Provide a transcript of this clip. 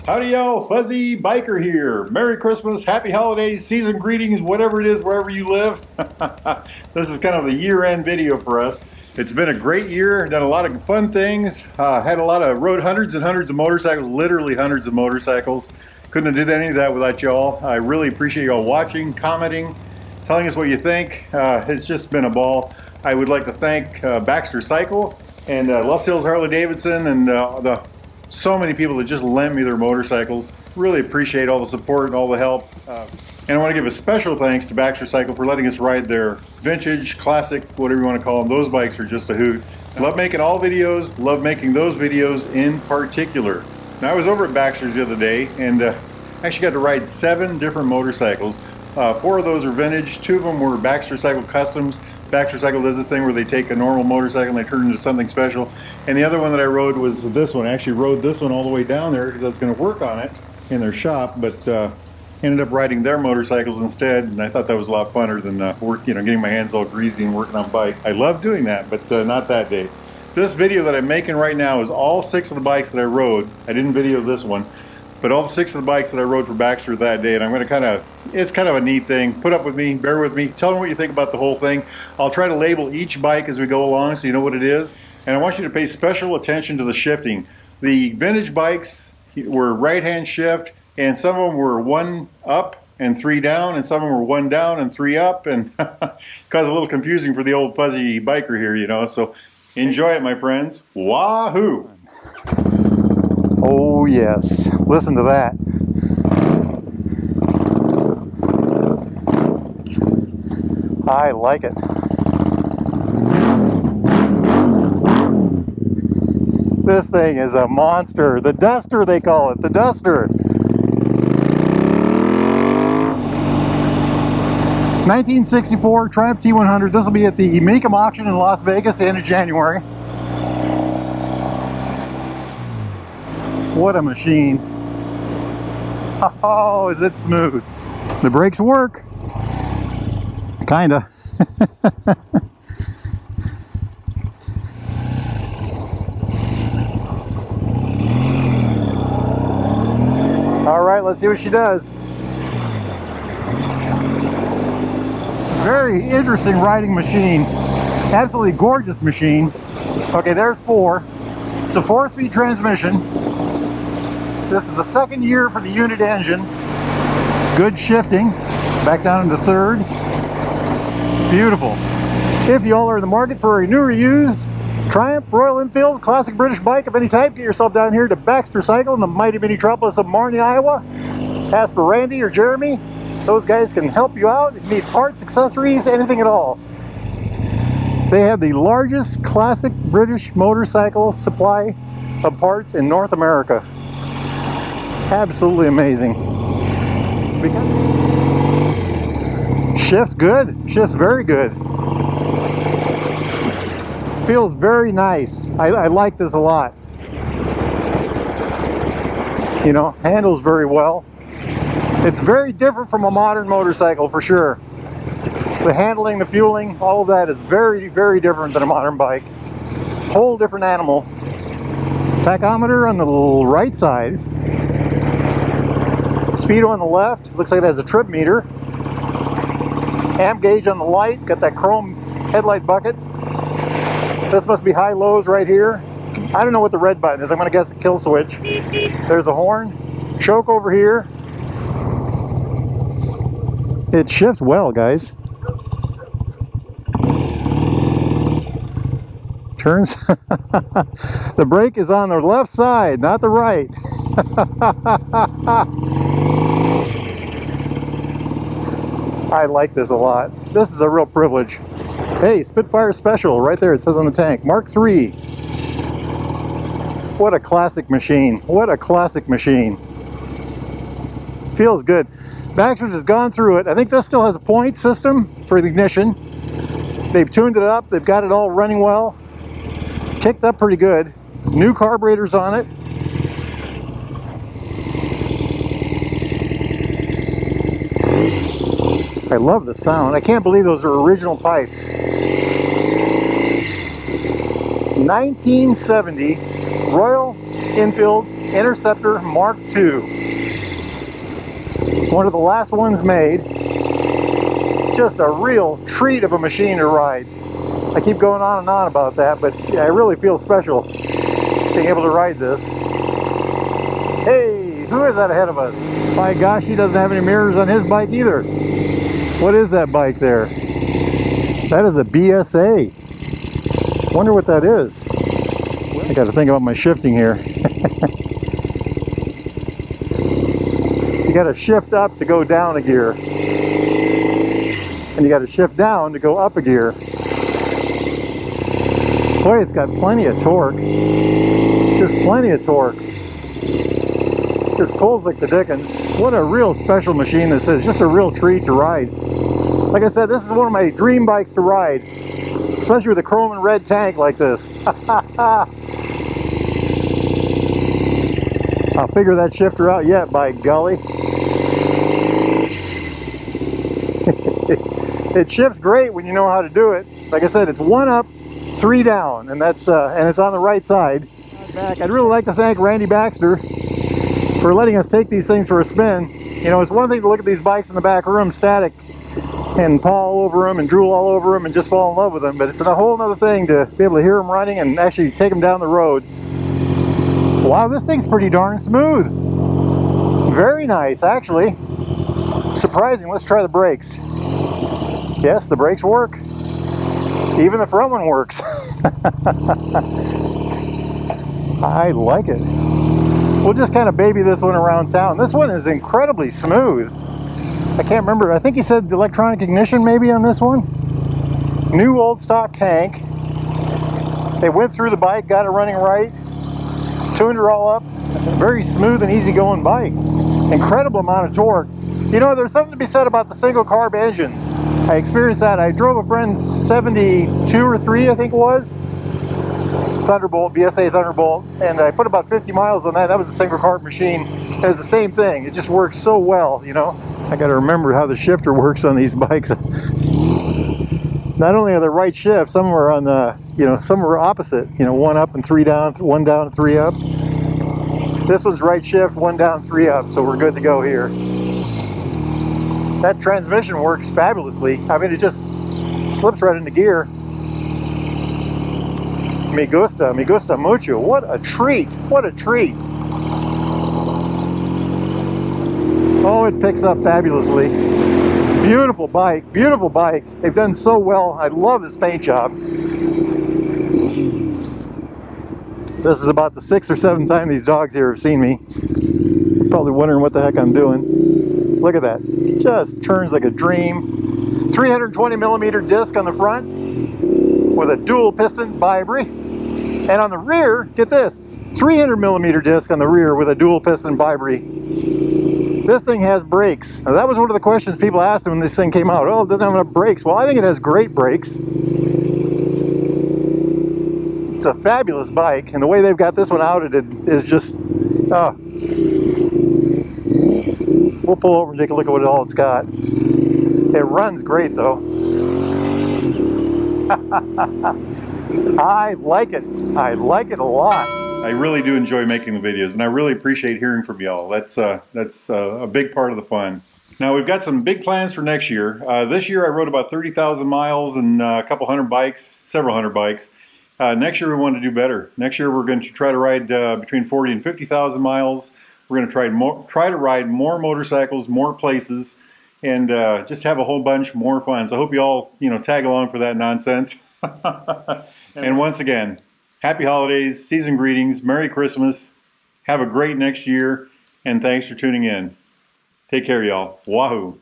Howdy y'all, Fuzzy Biker here. Merry Christmas, Happy Holidays, season greetings, whatever it is, wherever you live. This is kind of a year-end video for us. It's been a great year, done a lot of fun things, had a lot of, rode hundreds and hundreds of motorcycles, literally hundreds of motorcycles. Couldn't have did any of that without y'all. I really appreciate y'all watching, commenting, telling us what you think. It's just been a ball. I would like to thank Baxter Cycle and Lost Hills Harley Davidson and so many people that just lent me their motorcycles. Really appreciate all the support and all the help. And I want to give a special thanks to Baxter Cycle for letting us ride their vintage, classic, whatever you want to call them. Those bikes are just a hoot. Love making all videos, love making those videos in particular. Now I was over at Baxter's the other day and actually got to ride 7 different motorcycles. 4 of those are vintage, 2 of them were Baxter Cycle Customs. Baxter Cycle does this thing where they take a normal motorcycle and they turn it into something special. And the other one that I rode was this one. I actually rode this one all the way down there because I was going to work on it in their shop, but ended up riding their motorcycles instead. And I thought that was a lot funner than getting my hands all greasy and working on bike. I love doing that, but not that day. This video that I'm making right now is all 6 of the bikes that I rode. I didn't video this one. But all 6 of the bikes that I rode for Baxter that day, and I'm going to it's kind of a neat thing. Put up with me, bear with me, tell me what you think about the whole thing. I'll try to label each bike as we go along so you know what it is. And I want you to pay special attention to the shifting. The vintage bikes were right-hand shift, and some of them were 1 up and 3 down, and some of them were 1 down and 3 up, and caused a little confusing for the old fuzzy biker here, you know. So enjoy it, my friends. Wahoo! Oh yes, listen to that. I like it. This thing is a monster. The Duster, they call it, the Duster. 1964 Triumph T100. This will be at the Mecum auction in Las Vegas the end of January. What a machine. Oh, is it smooth. The brakes work. Kinda. Alright, let's see what she does. Very interesting riding machine. Absolutely gorgeous machine. Okay, there's 4. It's a 4-speed transmission. This is the 2nd year for the unit engine. Good shifting. Back down into 3rd. Beautiful. If y'all are in the market for a new or used Triumph, Royal Enfield, classic British bike of any type, get yourself down here to Baxter Cycle in the mighty metropolis of Marnie, Iowa. Ask for Randy or Jeremy. Those guys can help you out if you need parts, accessories, anything at all. They have the largest classic British motorcycle supply of parts in North America. Absolutely amazing. Shifts good. Shifts very good. Feels very nice. I like this a lot. You know, handles very well. It's very different from a modern motorcycle for sure. The handling, the fueling, all of that is very, very different than a modern bike. Whole different animal. Tachometer on the right side. Speedo on the left. Looks like it has a trip meter. Amp gauge on the light. Got that chrome headlight bucket. This must be high lows right here. I don't know what the red button is. I'm going to guess a kill switch. There's a horn. Choke over here. It shifts well, guys. Turns. The brake is on the left side, not the right. I like this a lot. This is a real privilege. Hey, Spitfire Special right there, it says on the tank. Mark III. What a classic machine. What a classic machine. Feels good. Baxter's has gone through it. I think this still has a point system for the ignition. They've tuned it up. They've got it all running well. Kicked up pretty good. New carburetors on it. I love the sound. I can't believe those are original pipes. 1970 Royal Enfield Interceptor Mark II. One of the last ones made. Just a real treat of a machine to ride. I keep going on and on about that, but I really feel special being able to ride this. Hey, who is that ahead of us? My gosh, he doesn't have any mirrors on his bike either. What is that bike there? That is a BSA. Wonder what that is. I got to think about my shifting here. You got to shift up to go down a gear. And you got to shift down to go up a gear. Boy, it's got plenty of torque. Just plenty of torque. Just pulls like the dickens. What a real special machine this is. Just a real treat to ride. Like I said, this is one of my dream bikes to ride. Especially with a chrome and red tank like this. I'll figure that shifter out yet, by golly. It shifts great when you know how to do it. Like I said, it's 1 up, 3 down, and that's and it's on the right side. I'd really like to thank Randy Baxter for letting us take these things for a spin. You know, it's one thing to look at these bikes in the back room static and paw all over them and drool all over them and just fall in love with them, but it's a whole other thing to be able to hear them running and actually take them down the road. Wow, this thing's pretty darn smooth. Very nice, actually. Surprising. Let's try the brakes. Yes, the brakes work. Even the front one works. I like it. We'll just kind of baby this one around town. This one is incredibly smooth. I can't remember. I think he said electronic ignition maybe on this one. New old stock tank. They went through the bike, got it running right, tuned her all up. Very smooth and easy going bike. Incredible amount of torque. You know, there's something to be said about the single carb engines. I experienced that. I drove a friend's 72 or 3, I think it was. Thunderbolt, BSA Thunderbolt, and I put about 50 miles on that. That was a single carb machine. It was the same thing. It just works so well, you know. I got to remember how the shifter works on these bikes. Not only are they right shift, some are on the, you know, some are opposite. You know, 1 up and 3 down, 1 down and 3 up. This one's right shift, 1 down, 3 up, so we're good to go here. That transmission works fabulously. I mean, it just slips right into gear. Me gusta mucho. What a treat, what a treat. Oh, it picks up fabulously. Beautiful bike, beautiful bike. They've done so well. I love this paint job. This is about the 6th or 7th time these dogs here have seen me. Probably wondering what the heck I'm doing. Look at that. Just turns like a dream. 320 millimeter disc on the front with a dual piston Vibri. And on the rear, get this, 300 millimeter disc on the rear with a dual piston Vibri. This thing has brakes. Now, that was one of the questions people asked when this thing came out. Oh, it doesn't have enough brakes. Well, I think it has great brakes. It's a fabulous bike, and the way they've got this one outed is just, oh. We'll pull over and take a look at what all it's got. It runs great though. I like it. I like it a lot. I really do enjoy making the videos, and I really appreciate hearing from y'all. That's a big part of the fun. Now we've got some big plans for next year. This year I rode about 30,000 miles and a couple hundred bikes, several hundred bikes. Next year we want to do better. Next year we're going to try to ride between 40 and 50,000 miles. We're going to try to ride more motorcycles, more places, and just have a whole bunch more fun. So I hope you all, you know, tag along for that nonsense. And once again, happy holidays, season greetings, Merry Christmas. Have a great next year, and thanks for tuning in. Take care, y'all. Wahoo!